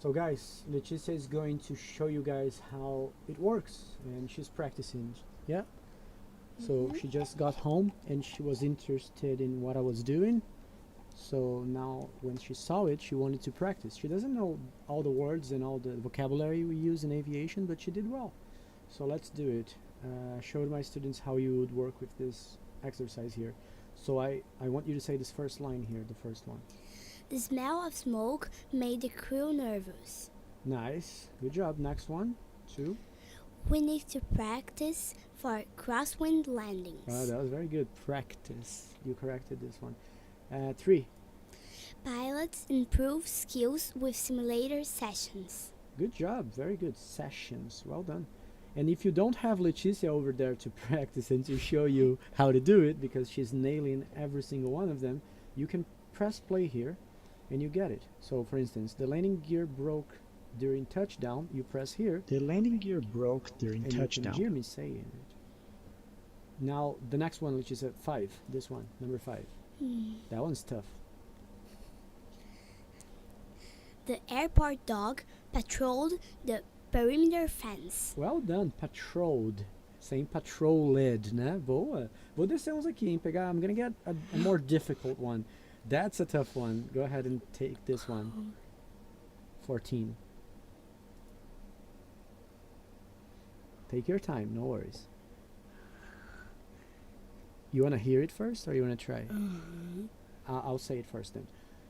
So guys, Leticia is going to show you guys how it works, and she's practicing. Yeah. So she just got home and she was interested in what I was doing. So now when she saw it, she wanted to practice. She doesn't know all the words and all the vocabulary we use in aviation, but she did well. So let's do it. Show my students how you would work with this exercise here. So I want you to say this first line here, the first one. The smell of smoke made the crew nervous. Nice. Good job. Next one. 2. We need to practice for crosswind landings. That was very good. Practice. You corrected this one. 3. Pilots improve skills with simulator sessions. Good job. Very good. Sessions. Well done. And if you don't have Leticia over there to practice and to show you how to do it, because she's nailing every single one of them, you can press play here and you get it. So for instance, the landing gear broke during touchdown. You press here. The landing gear broke during and touchdown. You can hear me saying it. Now the next one, which is at 5. This one, number 5. That one's tough. The airport dog patrolled the perimeter fence. Well done, patrolled. Sem patrolled, né? Boa. Vou descer uns aqui, hein? I'm gonna get a more difficult one. That's a tough one. Go ahead and take this one. 14. Take your time, no worries. You wanna hear it first or you wanna try? I'll say it first then.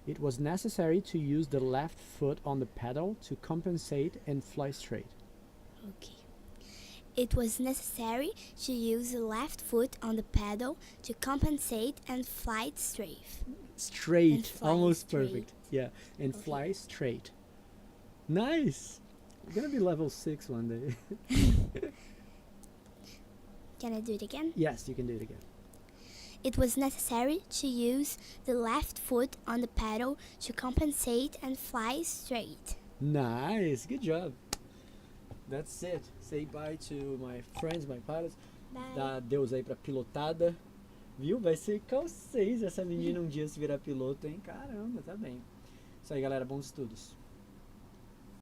It was necessary to use the left foot on the pedal to compensate and fly straight. Okay. It was necessary to use the left foot on the pedal to compensate and fly straight. Straight, fly almost straight. perfect. Yeah, and Okay. fly straight. Nice. You're gonna be level 6 one day. Can I do it again? Yes, you can do it again. It was necessary to use the left foot on the pedal to compensate and fly straight. Nice, good job. That's it. Say bye to my friends, my pilots. Bye. Dá adeus aí pra pilotada. Viu? Vai ser ICAO 6 essa menina um dia se virar piloto, hein? Caramba, tá bem. Isso aí, galera. Bons estudos.